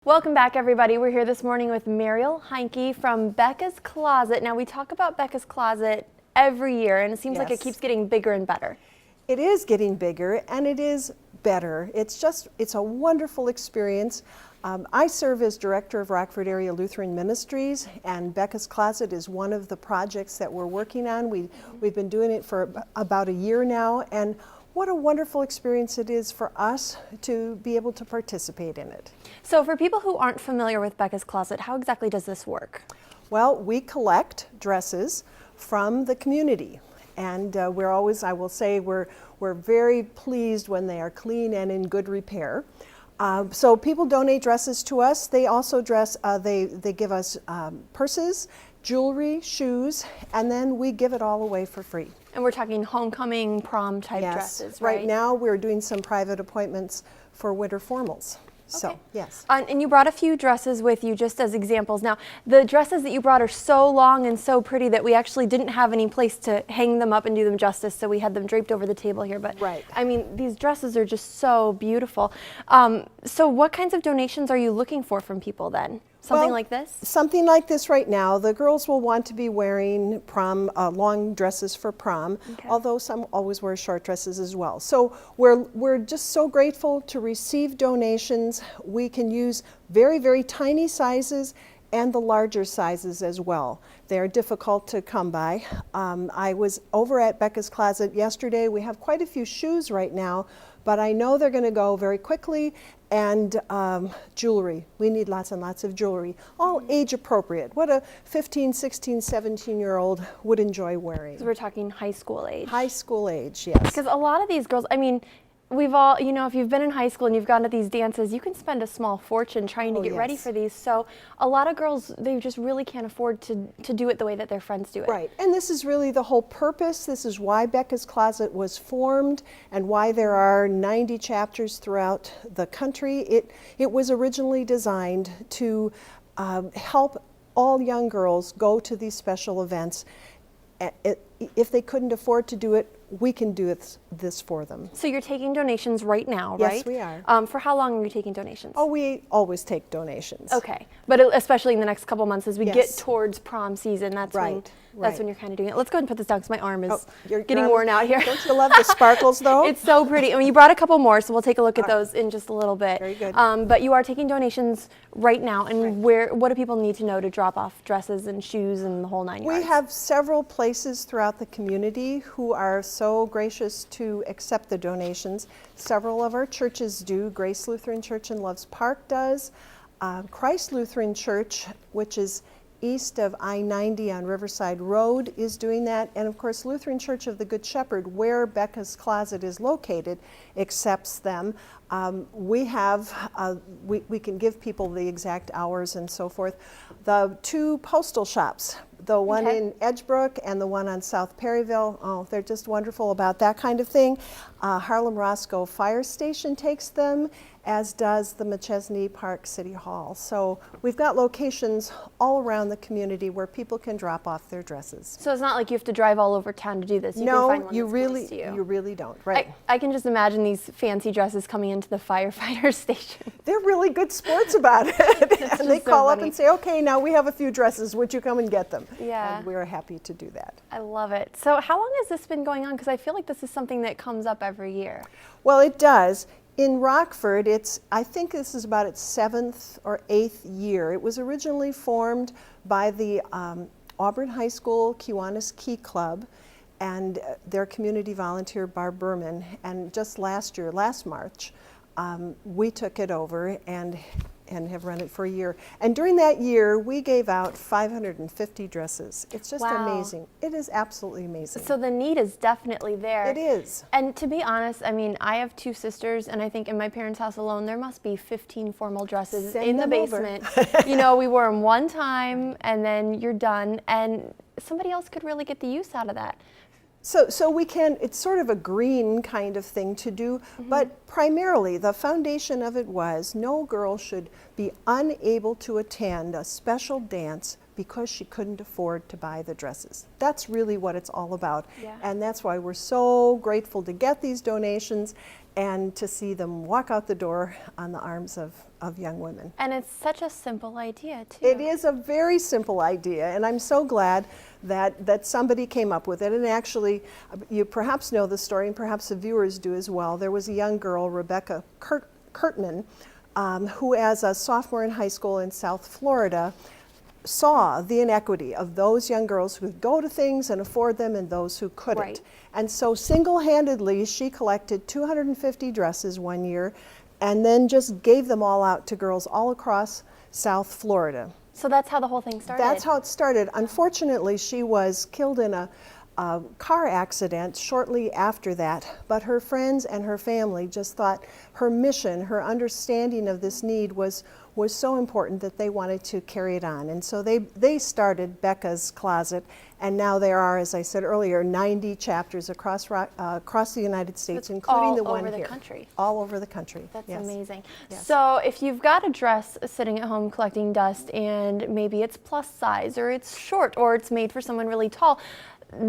Welcome back, everybody. We're here this morning with Mariel Heinke from Becca's Closet. Now, we talk about Becca's Closet every year, and it seems like it keeps getting bigger and better. It is getting bigger, and it is better. It's a wonderful experience. I serve as Director of Rockford Area Lutheran Ministries, and Becca's Closet is one of the projects that we're working on. We've been doing it for about a year now, and what a wonderful experience it is for us to be able to participate in it. So for people who aren't familiar with Becca's Closet, how exactly does this work? Well, we collect dresses from the community, and we're always, I will say, we're very pleased when they are clean and in good repair. So people donate dresses to us. They also they give us purses, jewelry, shoes, and then we give it all away for free. And we're talking homecoming, prom type dresses, right? Right now we're doing some private appointments for winter formals. So, yes. And you brought a few dresses with you just as examples. Now, the dresses that you brought are so long and so pretty that we actually didn't have any place to hang them up and do them justice, so we had them draped over the table here. But I mean, these dresses are just so beautiful. So what kinds of donations are you looking for from people then? Something like this? Something like this right now. The girls will want to be wearing prom, long dresses for prom, although some always wear short dresses as well. So we're just so grateful to receive donations. We can use very, very tiny sizes and the larger sizes as well. They're difficult to come by. I was over at Becca's Closet yesterday. We have quite a few shoes right now, but I know they're going to go very quickly. And jewelry. We need lots and lots of jewelry, all age appropriate. What a 15, 16, 17-year-old would enjoy wearing. So we're talking high school age. High school age, yes. Because a lot of these girls, I mean, we've all, you know, if you've been in high school and you've gone to these dances, you can spend a small fortune trying to get ready for these. So a lot of girls, they just really can't afford to do it the way that their friends do it. Right, and this is really the whole purpose. This is why Becca's Closet was formed and why there are 90 chapters throughout the country. It was originally designed to help all young girls go to these special events. If they couldn't afford to do it, we can do this for them. So you're taking donations right now, right? Yes, we are. For how long are you taking donations? Oh, we always take donations. Okay, but especially in the next couple months as we get towards prom season, that's when you're kind of doing it. Let's go ahead and put this down because my arm is getting worn out here. Don't you love the sparkles though? It's so pretty. I mean, you brought a couple more, so we'll take a look at those in just a little bit. Very good. But you are taking donations right now, and what do people need to know to drop off dresses and shoes and the whole nine yards? We have several places throughout the community who are so gracious to accept the donations. Several of our churches do. Grace Lutheran Church in Loves Park does. Christ Lutheran Church, which is east of I-90 on Riverside Road, is doing that. And of course, Lutheran Church of the Good Shepherd, where Becca's Closet is located, accepts them. We can give people the exact hours and so forth. The two postal shops, the one in Edgebrook and the one on South Perryville, they're just wonderful about that kind of thing. Harlem Roscoe Fire Station takes them, as does the McChesney Park City Hall. So we've got locations all around the community where people can drop off their dresses. So it's not like you have to drive all over town to do this. You can find one that's close to you. You really don't, right? I can just imagine these fancy dresses coming into the firefighter station. They're really good sports about it. And they call up and say, okay, now we have a few dresses, would you come and get them? Yeah. And we're happy to do that. I love it. So how long has this been going on? Because I feel like this is something that comes up every year. Well, it does. In Rockford, I think this is about its 7th or 8th year. It was originally formed by the Auburn High School Kiwanis Key Club and their community volunteer, Barb Berman. And just last March, we took it over and have run it for a year. And during that year, we gave out 550 dresses. It's just amazing. It is absolutely amazing. So the need is definitely there. It is. And to be honest, I mean, I have 2 sisters, and I think in my parents' house alone, there must be 15 formal dresses in the basement. You know, we wore them one time, and then you're done, and somebody else could really get the use out of that. So we can, it's sort of a green kind of thing to do, but primarily the foundation of it was no girl should be unable to attend a special dance because she couldn't afford to buy the dresses. That's really what it's all about. And that's why we're so grateful to get these donations and to see them walk out the door on the arms of young women. And it's such a simple idea, too. It is a very simple idea, and I'm so glad that somebody came up with it. And actually, you perhaps know the story, and perhaps the viewers do as well. There was a young girl, Rebecca Kurtman, who as a sophomore in high school in South Florida, saw the inequity of those young girls who could go to things and afford them and those who couldn't. Right. And so single-handedly, she collected 250 dresses one year and then just gave them all out to girls all across South Florida. So that's how the whole thing started? That's how it started. Unfortunately, she was killed in a car accident shortly after that, but her friends and her family just thought her mission, her understanding of this need was so important that they wanted to carry it on. And so they started Becca's Closet, and now there are, as I said earlier, 90 chapters across the United States, including the one here. All over the country. All over the country. That's yes. amazing. Yes. So if you've got a dress sitting at home collecting dust and maybe it's plus size or it's short or it's made for someone really tall,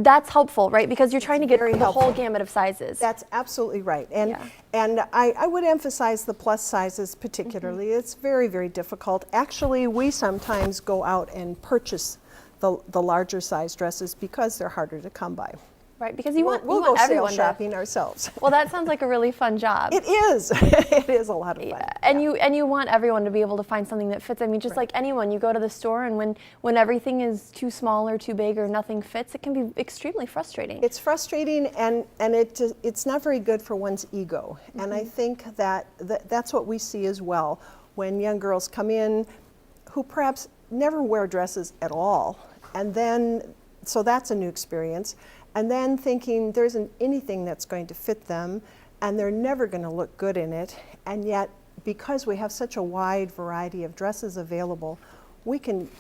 that's helpful, right? Because you're trying to get the whole gamut of sizes. That's absolutely right. And Yeah. and I would emphasize the plus sizes particularly. It's very, very difficult. Actually, we sometimes go out and purchase the larger size dresses because they're harder to come by. Right, because you want, We'll you want go everyone sale shopping ourselves. Well, that sounds like a really fun job. It is. It is a lot of fun. Yeah. And you want everyone to be able to find something that fits. I mean, just like anyone, you go to the store and when everything is too small or too big or nothing fits, it can be extremely frustrating. It's frustrating, and it's not very good for one's ego. And I think that's what we see as well when young girls come in who perhaps never wear dresses at all, and then so that's a new experience. And then thinking there isn't anything that's going to fit them, and they're never going to look good in it. And yet, because we have such a wide variety of dresses available, we can,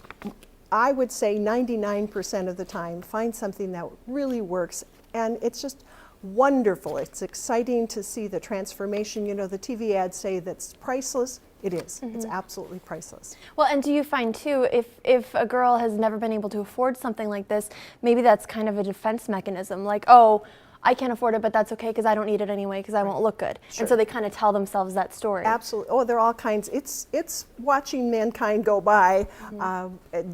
I would say 99% of the time, find something that really works. And it's just wonderful. It's exciting to see the transformation. You know, the TV ads say that's priceless. It is. It's absolutely priceless. Well, and do you find too, if a girl has never been able to afford something like this, maybe that's kind of a defense mechanism, like, oh, I can't afford it, but that's okay because I don't need it anyway because I won't look good. Sure. And so they kind of tell themselves that story. Absolutely. Oh, there are all kinds. It's watching mankind go by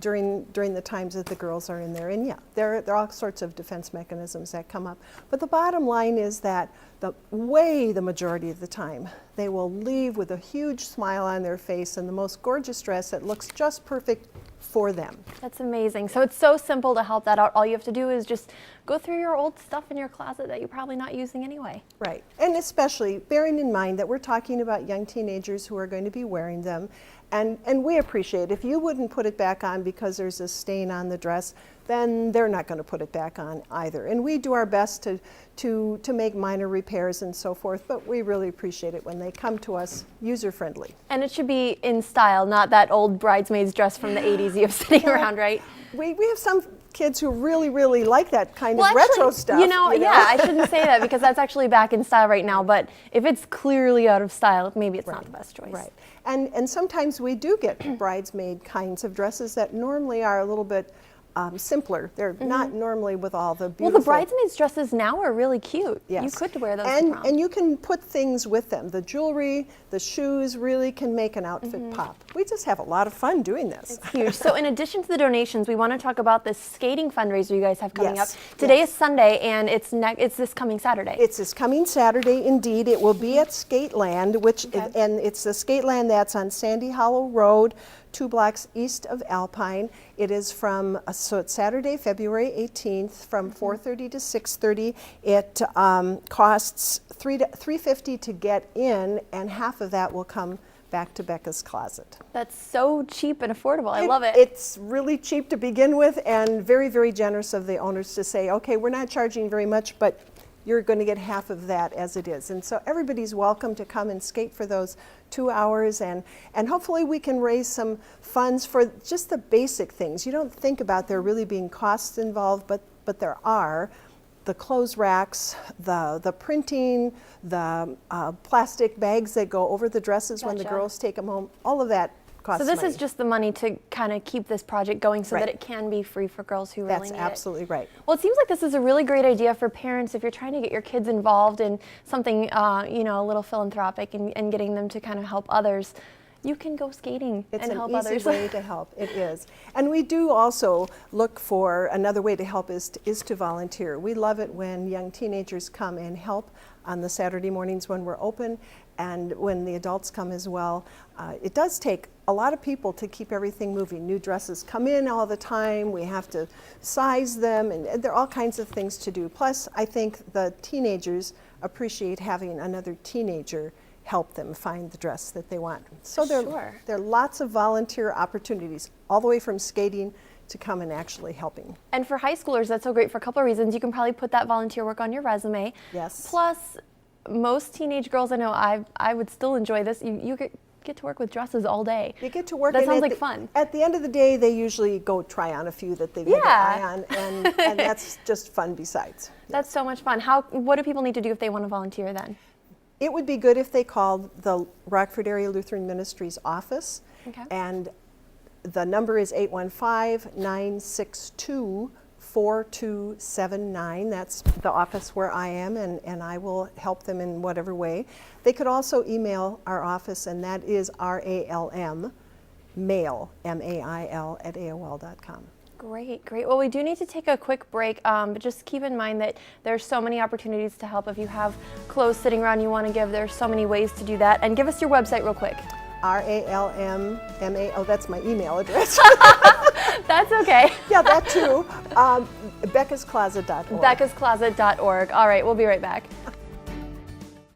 during the times that the girls are in there. And yeah, there are all sorts of defense mechanisms that come up. But the bottom line is that the majority of the time, they will leave with a huge smile on their face and the most gorgeous dress that looks just perfect for them. That's amazing. So it's so simple to help that out. All you have to do is just go through your old stuff in your closet that you're probably not using anyway. Right. And especially bearing in mind that we're talking about young teenagers who are going to be wearing them. And we appreciate if you wouldn't put it back on because there's a stain on the dress, then they're not going to put it back on either. And we do our best to make minor repairs and so forth, but we really appreciate it when they come to us user-friendly. And it should be in style, not that old bridesmaid's dress from the 80s you have sitting around, right? We have some kids who really, really like that kind of retro stuff. You know, yeah, I shouldn't say that because that's actually back in style right now, but if it's clearly out of style, maybe it's not the best choice. Right. And sometimes we do get bridesmaid kinds of dresses that normally are a little bit simpler. They're not normally with all the beautiful. Well, the bridesmaids' dresses now are really cute. Yes. You could wear those to prom. And you can put things with them. The jewelry, the shoes really can make an outfit pop. We just have a lot of fun doing this. It's huge. So in addition to the donations, we want to talk about this skating fundraiser you guys have coming Yes. up. Today is Sunday, and it's this coming Saturday. It's this coming Saturday, indeed. It will be at Skateland, and it's the Skateland that's on Sandy Hollow Road, 2 blocks east of Alpine. It is so it's Saturday, February 18th, from 4:30 to 6:30. It costs $350 to get in, and half of that will come back to Becca's Closet. That's so cheap and affordable. I love it. It's really cheap to begin with, and very, very generous of the owners to say, okay, we're not charging very much, but you're going to get half of that as it is. And so everybody's welcome to come and skate for those 2 hours, and hopefully we can raise some funds for just the basic things. You don't think about there really being costs involved, but there are. The clothes racks, the printing, the plastic bags that go over the dresses when the girls take them home, all of that costs So this money. is just the money to kind of keep this project going so Right. that it can be free for girls who really That's need absolutely right. Well, it seems like this is a really great idea for parents if you're trying to get your kids involved in something, a little philanthropic and getting them to kind of help others. You can go skating It's and an help easy others. way to help. It is. And we do also look for another way to help is to volunteer. We love it when young teenagers come and help on the Saturday mornings when we're open and when the adults come as well. It does take a lot of people to keep everything moving. New dresses come in all the time. We have to size them, and there are all kinds of things to do. Plus, I think the teenagers appreciate having another teenager help them find the dress that they want. So Sure. there are lots of volunteer opportunities, all the way from skating to come and actually helping. And for high schoolers, that's so great for a couple of reasons. You can probably put that volunteer work on your resume. Yes. Plus, most teenage girls, I know I would still enjoy this. You get to work with dresses all day. You get to work. That and sounds at like the- fun. At the end of the day, they usually go try on a few that they've had their eye on, and that's just fun besides. That's so much fun. What do people need to do if they want to volunteer then? It would be good if they called the Rockford Area Lutheran Ministries office, Okay. and the number is 815-962-4279. That's the office where I am, and I will help them in whatever way. They could also email our office, and that is RALM, mail, MAIL, at AOL.com. Great, great. Well, we do need to take a quick break, but just keep in mind that there's so many opportunities to help. If you have clothes sitting around you want to give, there's so many ways to do that. And give us your website real quick. RALMMA, oh, that's my email address. That's okay. Yeah, that too. BeccasCloset.org. BeccasCloset.org. All right, we'll be right back.